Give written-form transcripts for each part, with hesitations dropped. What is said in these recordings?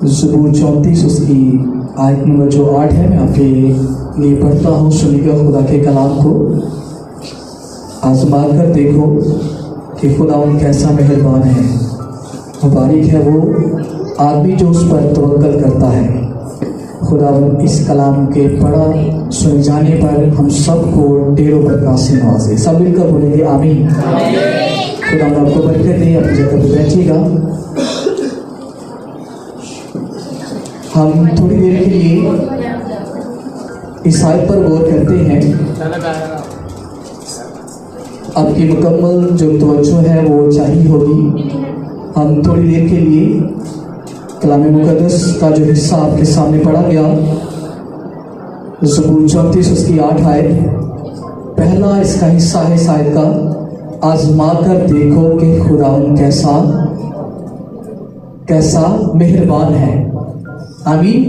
ज़बूर 34 उसकी आयत नंबर जो 8 है, मैं आपके लिए पढ़ता हूँ। सुनिएगा खुदा के कलाम को। आजमा कर देखो कि खुदा कैसा मेहरबान है। मुबारक है वो आदमी जो उस पर तवक्कल करता है। खुदा इस कलाम के पढ़ा सुन जाने पर हम सबको ढेरों प्रकाश से नवाजे। सब मिलकर बोलेंगे आमीन। खुदा आपको बरकत दे। अपनी जगह पर बैठिएगा। हम थोड़ी देर के लिए इस आयत पर गौर करते हैं। आपकी मुकम्मल जो तवज्जो है वो चाहिए होगी। हम थोड़ी देर के लिए कलाम मुकद्दस का जो हिस्सा आपके सामने पढ़ा गया, ज़बूर 34 उसकी 8 आयत, पहला इसका हिस्सा है शायद का, आजमा कर देखो कि खुदावन कैसा मेहरबान है। आमीन।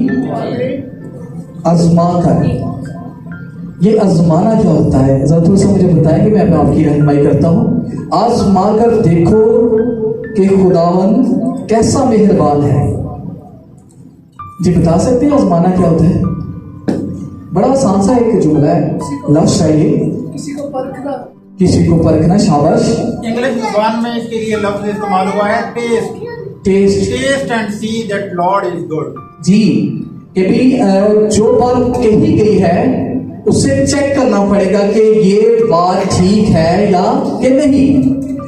आजमा कर, ये आजमाना क्या होता है? जरा थोड़ा सा मुझे बताएं कि मैं आपकी रहनुमाई करता हूँ। आजमा कर देखो कि खुदावन कैसा मेहरबान है। जी बता सकते हैं आजमाना क्या होता है? बड़ा आसान सा एक जुमला है, लफ्ज़ है ये, किसी को परखना। शाबाश। इंग्लिश ज़ुबान में इसके लिए लफ्ज़ इस्तेमाल हुआ है taste and see that Lord is good. जी, कि भी जो बात कही गई है उसे चेक करना पड़ेगा कि ये बात ठीक है या कि नहीं।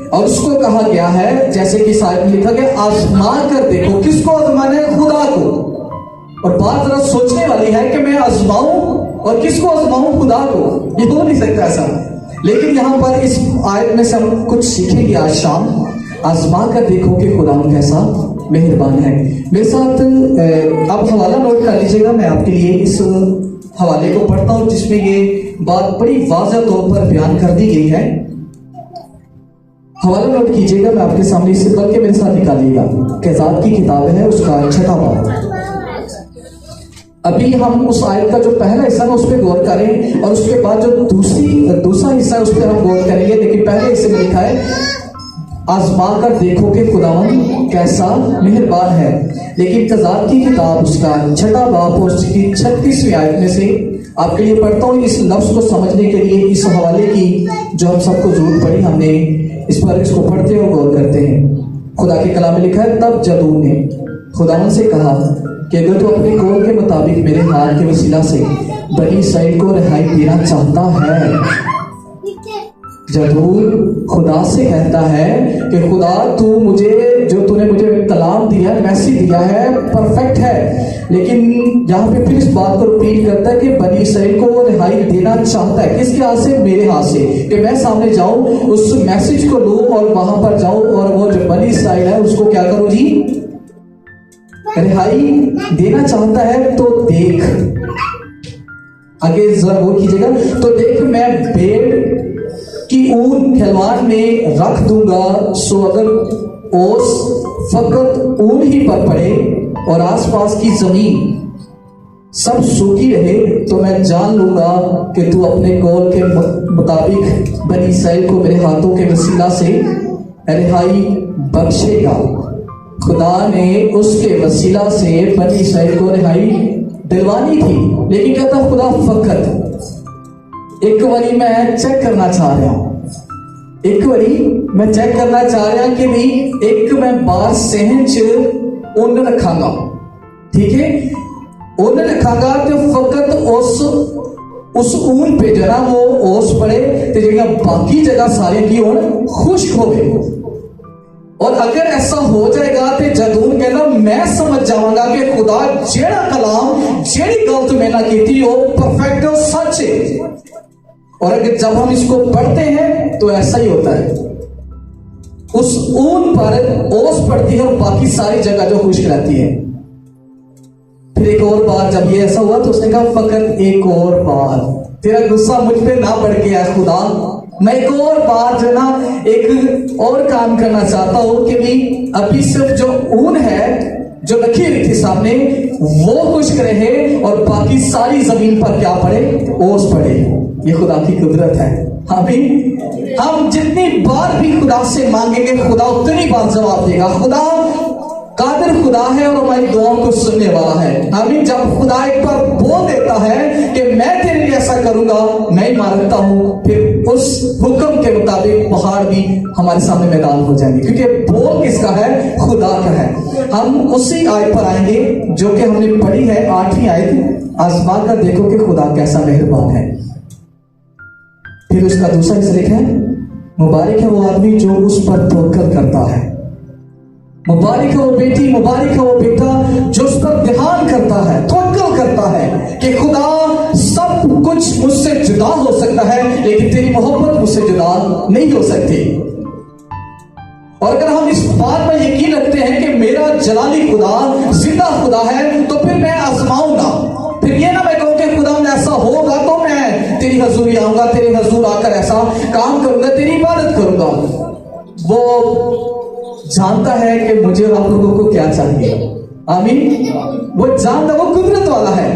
और उसको कहा गया है, जैसे कि शायद लिखा गया, आजमा कर देखो। किसको आजमाना है? खुदा को। और बात जरा सोचने वाली है कि मैं आजमाऊं और किसको आजमाऊं? खुदा को। ये हो नहीं सकता ऐसा। लेकिन यहां पर इस आयत में से हम कुछ सीखेंगे आज शाम। आजमा कर देखो कि खुदा कैसा मेहरबान है। मेरे साथ आप हवाला नोट कर लीजिएगा। मैं आपके लिए इस हवाले को पढ़ता हूं जिसमें ये बात बड़ी वाज़ेह तौर पर बयान कर दी गई है। हवाला नोट कीजिएगा। मैं आपके सामने इससे बल्कि मेरे साथ निकालिएगा। कैजात की किताब है, उसका 6वां बाब। अभी हम उस आयत का जो पहला हिस्सा है उस पर गौर करें और उसके बाद जो दूसरा हिस्सा है उस पर हम गौर करेंगे। लेकिन पहले हिस्से में लिखा है, आजमा कर देखो कि खुदावन कैसा मेहरबान है। लेकिन कज़ात की किताब उसका 6वां बाब और उसकी 36वीं आयत में से आपके लिए पढ़ता हूँ। इस लफ्ज़ को समझने के लिए इस हवाले की जो हम सबको जरूरत पड़ी, हमने इस पर इसको पढ़ते और गौर करते हैं। खुदा के कलाम में लिखा है, तब जदून ने खुदावन से कहा कि अगर तू अपने कौल के मुताबिक मेरे हाथ के वसीला से बनी इसराइल को रिहाई देना चाहता है। जदूर खुदा से कहता है कि खुदा तू मुझे, जो तूने मुझे कलाम दिया है, मैसेज दिया है, परफेक्ट है। लेकिन यहाँ पे फिर इस बात को रिपीट करता है कि बनी इसराइल को वो रिहाई देना चाहता है। किसके हाथ से? मेरे हाथ से। कि मैं सामने जाऊं, उस मैसेज को लूं और वहां पर जाऊं और वो जो बनी इसराइल है उसको क्या करूं जी? रिहाई देना चाहता है। तो देख, आगे जरा गौर कीजिएगा। तो देख, मैं भेड़ की ऊन खिलवाड़ में रख दूंगा, सो अगर ओस फकत ऊन ही पर पड़े और आसपास की जमीन सब सूखी रहे, तो मैं जान लूंगा कि तू अपने कौल के मुताबिक बनी इसराइल को मेरे हाथों के वसीला से रिहाई बख्शेगा। खुदा ने उसके वसीला से बनी इसराइल को रिहाई दिलवानी थी। लेकिन कहता खुदा फकत एक बारी मैं चेक करना चाह रहा हूं। एक बारी मैं चेक करना चाह रहा कि भी एक मैं बार सहन च ऊन रखांगा। ठीक है, ऊन रखांगा तो फकत उस ऊन पे जरा वो ओस पड़े तो जगह बाकी जगह सारे की ऊन खुश्क हो गए। और अगर ऐसा हो जाएगा तो जदून कहना मैं समझ जाऊंगा कि खुदा जेड़ा कलाम जेड़ी गलत मैंने की थी वो परफेक्ट और सच है। और अगर जब हम इसको पढ़ते हैं तो ऐसा ही होता है, उस ऊन पर ओस पड़ती है और बाकी सारी जगह जो खुश्क रहती है। फिर एक और बार जब ये ऐसा हुआ तो उसने कहा फकत एक और बार, तेरा गुस्सा मुझ पे ना बढ़ गया खुदा, मैं एक और बार जो ना एक और काम करना चाहता हूं कि भी अभी सिर्फ जो ऊन है जो रखी हुई थी सामने वो खुश्क रहे और बाकी सारी जमीन पर क्या पड़े? ओस पड़े। ये खुदा की कुदरत है। हम जितनी बार भी खुदा से मांगेंगे खुदा उतनी बार जवाब देगा। खुदा कादिर कादिर खुदा है और हमारी दुआओं को सुनने वाला है। आमीन। जब खुदा एक बार बोल देता है कि मैं तेरे लिए ऐसा करूंगा, मैं ही मानता हूं, फिर उस हुक्म के मुताबिक पहाड़ भी हमारे सामने मैदान हो जाएंगे, क्योंकि बोल किसका है? खुदा का है। हम उसी आयत पर आएंगे जो कि हमने पढ़ी है, 8वीं आयत। आसमान का देखो कि खुदा कैसा मेहरबान है। फिर उसका दूसरा हिस्सा लिखा है, मुबारक है वो आदमी जो उस पर तवक्कल करता है। मुबारक है वो बेटी, मुबारक है वो बेटा जो उस पर ध्यान करता है, तवक्कल करता है कि खुदा सब कुछ मुझसे जुदा हो सकता है, लेकिन तेरी मोहब्बत मुझसे जुदा नहीं हो सकती। और अगर हम इस बात पर यकीन रखते हैं कि मेरा जलाली खुदा जिंदा खुदा है, तो फिर मैं आजमाऊंगा। फिर ये ना मैं कहूं कि खुदा में ऐसा होगा तो मैं तेरी हजूरी आऊंगा, तेरे हजूर आकर ऐसा काम करूंगा, तेरी इबादत करूंगा। वो जानता है कि मुझे और आप लोगों को क्या चाहिए। आमीन। वो जानता, वो कुदरत वाला है।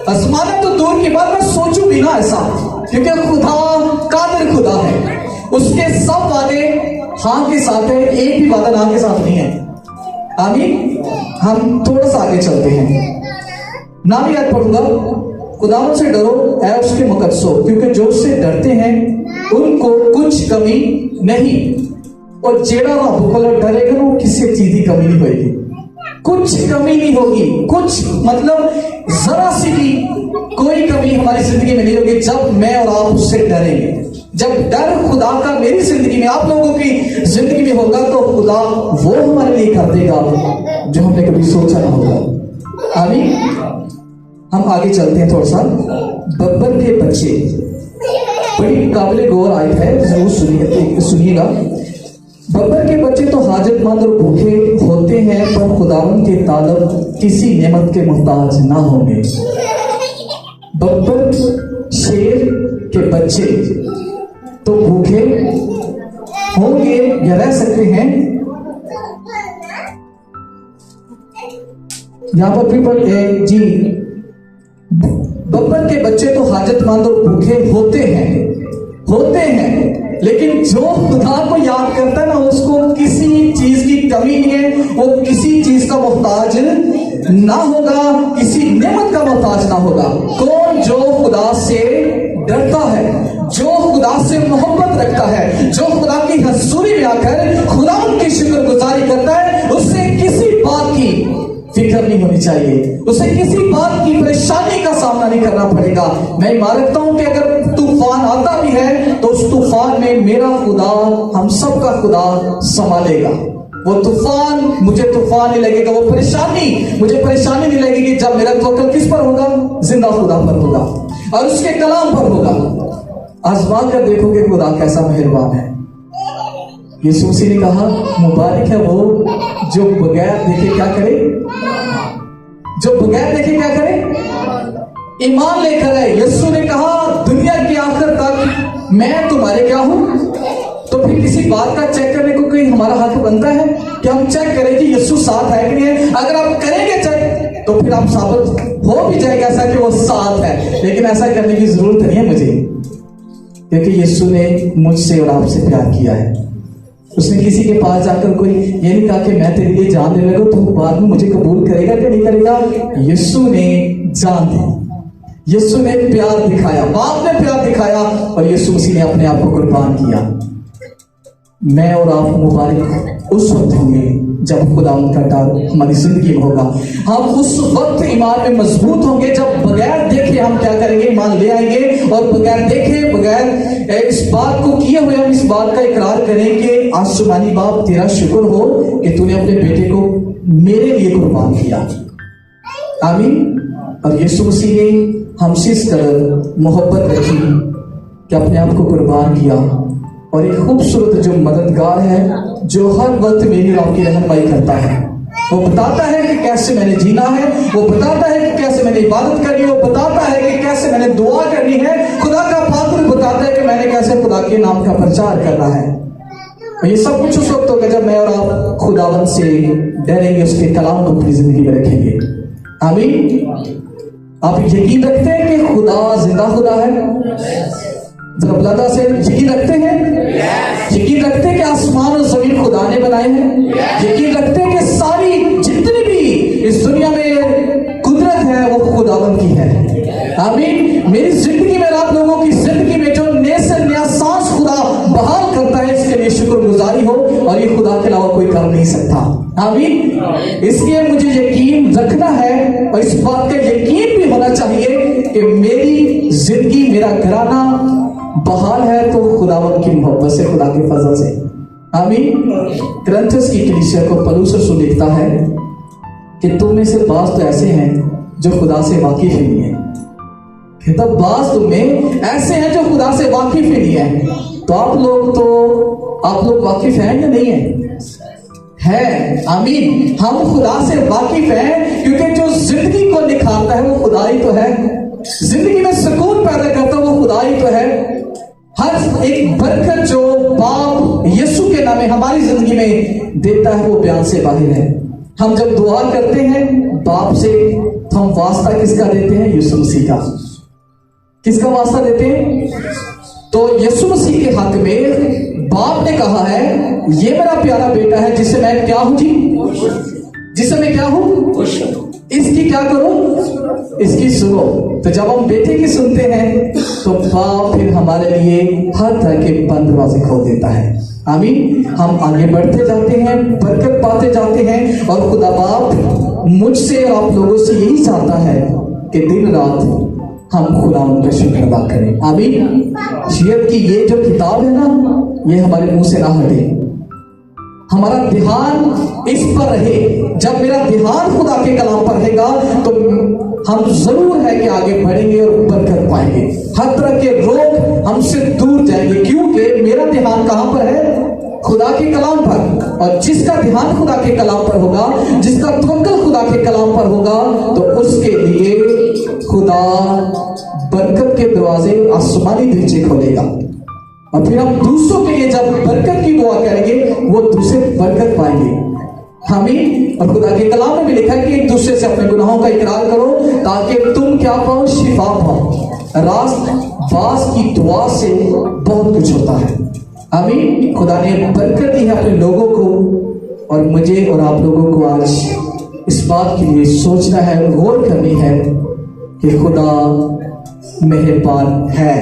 आसमान तो दूर की बात, मैं सोचूं भी ना ऐसा, क्योंकि खुदा कादिर खुदा है। उसके सब वादे हाँ के साथ है, एक भी वादा ना के साथ नहीं है। आमीन। हम थोड़ा सा आगे चलते हैं, ना भी याद पढ़ूंगा। खुदावंद से डरो ऐ उसके मुकद्दसों, क्योंकि जो उससे डरते हैं उनको कुछ कमी नहीं। और जेड़ा रब को डरेगा ना, वो किसी चीज की कमी नहीं होगी, कुछ कमी नहीं होगी। कुछ मतलब जरा सी भी कोई कमी हमारी जिंदगी में नहीं होगी जब मैं और आप उससे डरेंगे। जब डर खुदा का मेरी जिंदगी में, आप लोगों की जिंदगी में होगा, तो खुदा वो हमारे लिए कर देगा जो हमने कभी सोचा ना होगा। आमीन। हम आगे चलते हैं थोड़ा सा। बब्बर के बच्चे, बड़ी काबिल गौर आयत है, जरूर सुनिएगा। बब्बर के बच्चे तो हाजतमंद और भूखे होते हैं, पर खुदावंद के तालब किसी नेमत के मोहताज ना होंगे। बब्बर शेर के बच्चे तो भूखे होंगे या रह सकते हैं। यहां पर भी पढ़े जी, बब्बर के बच्चे तो हाजतमंद और भूखे होते हैं, लेकिन जो खुदा को याद करता है ना, उसको किसी चीज की कमी नहीं है, वो किसी चीज का मोहताज ना होगा, किसी नेमत का मोहताज ना होगा। कौन? जो खुदा से डरता है, जो खुदा से मोहब्बत रखता है, जो खुदा की हजूरी में आकर खुदा की शुक्रगुजारी करता है, उससे किसी बात की फिक्र नहीं होनी चाहिए, उसे किसी बात की परेशानी का सामना नहीं करना पड़ेगा। मैं मान रखता हूं कि अगर तूफान आता भी है तो उस तूफान में मेरा खुदा, हम सब का खुदा संभालेगा। वो तूफान मुझे तूफान नहीं लगेगा, वो परेशानी मुझे परेशानी नहीं लगेगी जब मेरा तवक्कुल किस पर होगा? जिंदा खुदा पर होगा और उसके कलाम पर होगा। आजमा कर देखोगे खुदा कैसा मेहरबान है। यीशु मसीह ने कहा, मुबारक है वो जो बगैर देखे क्या करे, जो बगैर देखे क्या करे, ईमान लेकर आए। यीशु ने कहा, दुनिया के आखिर तक मैं तुम्हारे क्या हूं। तो फिर किसी बात का चेक करने को कोई हमारा हक बनता है कि हम चेक करें कि यीशु साथ है कि नहीं है। अगर आप करेंगे चेक तो फिर आप साबित हो भी जाएगा ऐसा कि वो साथ है, लेकिन ऐसा करने की जरूरत नहीं है मुझे, क्योंकि यीशु ने मुझसे और आपसे प्यार किया है। उसने किसी के पास जाकर कोई ये नहीं कहा कि मैं तेरे लिए जान देने लगा, तू बाद में मुझे कबूल करेगा कि नहीं करेगा। यीशु ने जान दी, यीशु ने प्यार दिखाया, बाप ने प्यार दिखाया और यीशु मसीह ने अपने आप को कुर्बान किया। मैं और आप मुबारक उस वक्त होंगे जब खुदा उनका डर हमारी जिंदगी में होगा। हम उस वक्त ईमान में मजबूत होंगे जब बगैर देखे हम क्या करेंगे, ईमान ले आएंगे। और बगैर देखे, बगैर इस बात को किए हुए हम इस बात का इकरार करें कि आसमानी बाप तेरा शुक्र हो कि तूने अपने बेटे को मेरे लिए कुर्बान किया। आमीन। और यीशु मसीह ने हमसे इस कदर मोहब्बत रखी कि अपने आप को कुर्बान किया। और एक खूबसूरत जो मददगार है, जो हर वक्त मेरी और आपकी रहनुमाई करता है, वो बताता है कि कैसे मैंने जीना है, वो बताता है कि कैसे मैंने इबादत करनी है, वो बताता है कि कैसे मैंने दुआ करनी है। खुदा का पात्र बताता है कि मैंने कैसे खुदा के नाम का प्रचार करना है। और ये सब कुछ उस वक्त होगा जब मैं और आप खुदावंद से डरेंगे, उसके कलाम को अपनी जिंदगी में रखेंगे। आमीन। आप यकीन रखते हैं कि खुदा जिंदा खुदा है? जरा बुलाता से यकीन रखते हैं? यकीन रखते हैं कि आसमान और जमीन खुदा ने बनाए हैं? यकीन रखते हैं कि सारी आमीन। इसलिए मुझे यकीन रखना है और इस बात का यकीन भी होना चाहिए कि मेरी जिंदगी, मेरा घराना बहाल है तो खुदावंद की मोहब्बत से, खुदा के फजल से। आमीन। कुरिन्थियों की कलीसिया को पौलुस रसूल लिखता है कि तुम में से बाज तो ऐसे हैं जो खुदा से वाकिफ ही नहीं है। तब बाज तुम में ऐसे हैं जो खुदा से वाकिफ ही नहीं है। तो आप लोग वाकिफ हैं या नहीं है? आमीन। हम खुदा से वाकिफ हैं क्योंकि जो जिंदगी को निखारता है वो खुदा ही तो है। जिंदगी में सुकून पैदा करता है वो खुदा ही तो है। हर एक बरकत जो बाप यीशु के नाम हमारी जिंदगी में देता है वो बयान से बाहर है। हम जब दुआ करते हैं बाप से तो हम वास्ता किसका देते हैं? यीशु मसीह का। किसका वास्ता देते हैं? तो यीशु मसीह के हक में बाप ने कहा है ये मेरा प्यारा बेटा है जिससे मैं क्या हूं जी? जिससे मैं क्या हूं? इसकी क्या करो? इसकी सुनो। तो जब हम बेटे की सुनते हैं तो बाप फिर हमारे लिए हर तरह के बंद दरवाजे खोल देता है। आमीन। हम आगे बढ़ते जाते हैं, बरकत पाते जाते हैं और खुदा बाप मुझसे और आप लोगों से यही चाहता है कि दिन रात हम खुदा उनका शुक्र अदा करें। आमीन। शीयत की ये जो किताब है ना, ये हमारे मुंह से ना हटे, हमारा ध्यान इस पर रहे। जब मेरा ध्यान खुदा के कलाम पर रहेगा तो हम जरूर है कि आगे बढ़ेंगे और बरकत पाएंगे। हर तरह के रोग हमसे दूर जाएंगे क्योंकि मेरा ध्यान कहां पर है? खुदा के कलाम पर। और जिसका ध्यान खुदा के कलाम पर होगा, जिसका तवक्कुल खुदा के कलाम पर होगा, तो उसके लिए खुदा बरकत के दरवाजे, आसमानी दरीचे खोलेगा। और फिर हम दूसरों के लिए जब बरकत की दुआ करेंगे वो दूसरे बरकत पाएंगे। हमें और खुदा के कलाम में भी लिखा है कि एक दूसरे से अपने गुनाहों का इकरार करो ताकि तुम क्या पाओ? शिफा पाओ। रास्त बास की दुआ से बहुत कुछ होता है। आमीन। खुदा ने बरकत दी है अपने लोगों को और मुझे और आप लोगों को आज इस बात के लिए सोचना है, गौर करनी है कि खुदा मेहरबान है।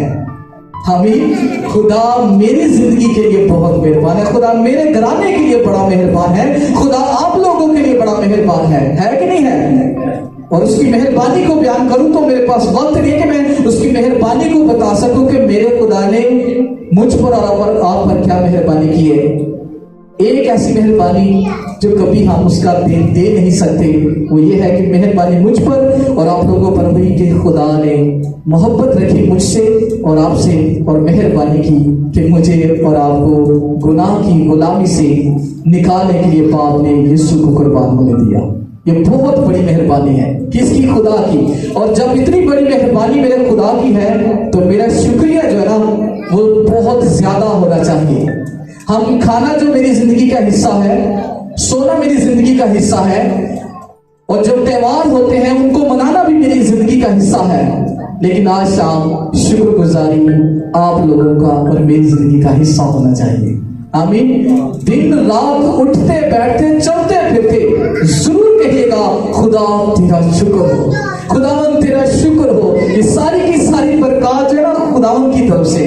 आमीन। खुदा मेरी जिंदगी के लिए बहुत मेहरबान है। खुदा मेरे घराने के लिए बड़ा मेहरबान है। खुदा आप लोगों के लिए बड़ा मेहरबान है कि नहीं है? और उसकी मेहरबानी को बयान करूं तो मेरे पास वक्त नहीं है कि मैं उसकी मेहरबानी को बता सकूं कि मेरे खुदा ने मुझ पर और आप पर क्या मेहरबानी की है। एक ऐसी मेहरबानी जो कभी हम उसका दे नहीं सकते, वो ये है कि मेहरबानी मुझ पर और आप लोगों पर हुई कि खुदा ने मोहब्बत रखी मुझसे और आपसे और मेहरबानी की कि मुझे और आपको गुनाह की गुलामी से निकालने के लिए बाप ने यीशु को कुर्बान होने दिया। ये बहुत बड़ी मेहरबानी है। किसकी? खुदा की। और जब इतनी बड़ी मेहरबानी मेरे खुदा की है तो मेरा शुक्रिया जो है ना वो बहुत ज्यादा होना चाहिए। हम खाना जो मेरी जिंदगी का हिस्सा है, सोना मेरी जिंदगी का हिस्सा है, और जब त्योहार होते हैं उनको मनाना भी मेरी जिंदगी का हिस्सा है। लेकिन आज शाम शुक्रगुजारी आप लोगों का और मेरी जिंदगी का हिस्सा होना चाहिए। आमीन। दिन रात उठते बैठते चलते फिरते जरूर कहिएगा खुदा तेरा शुक्र हो, खुदावन तेरा शुक्र हो। ये सारी की सारी बरकत जो है ना खुदावन की तरफ से।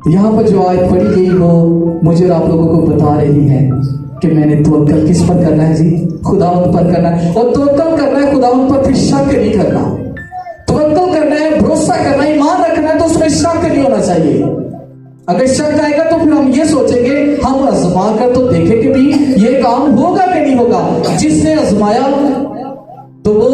यहाँ पर जो आयत पढ़ी गई वो मुझे और आप लोगों को बता रही है कि मैंने तवक्कुल किस पर करना है जी? खुदावंत पर करना है। और तवक्कुल करना है खुदावंत पर, फिर शक नहीं करना। तवक्कुल करना है, भरोसा करना है, ईमान रखना है तो उसमें शक नहीं होना चाहिए। अगर शक आएगा तो फिर हम ये सोचेंगे हम आजमा कर तो देखें कि भी ये काम होगा कि नहीं होगा। जिसने आजमाया तो वो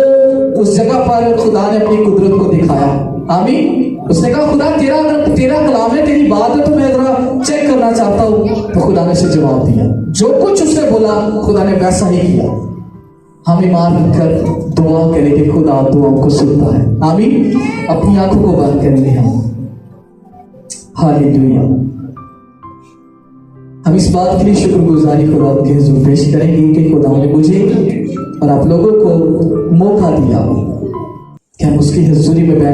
उस जगह पर खुदा ने अपनी कुदरत को दिखाया। आमीन। उसने कहा खुदा तेरा कलाम है, तेरी बात है, तो मैं जरा चेक करना चाहता हूं। तो खुदा ने उसे जवाब दिया, जो कुछ उसने बोला खुदा ने वैसा ही किया। हम ईमान रखकर दुआ करें कि खुदा दुआओं को सुनता है। आमीन। अपनी आंखों को बंद करेंगे हम। हालेलुया। हम इस बात के लिए शुक्रगुजारी खुदा के हुजूर पेश करेंगे कि खुदा ने मुझे और आप लोगों को मौका दिया कि हम उसकी हुजूरी में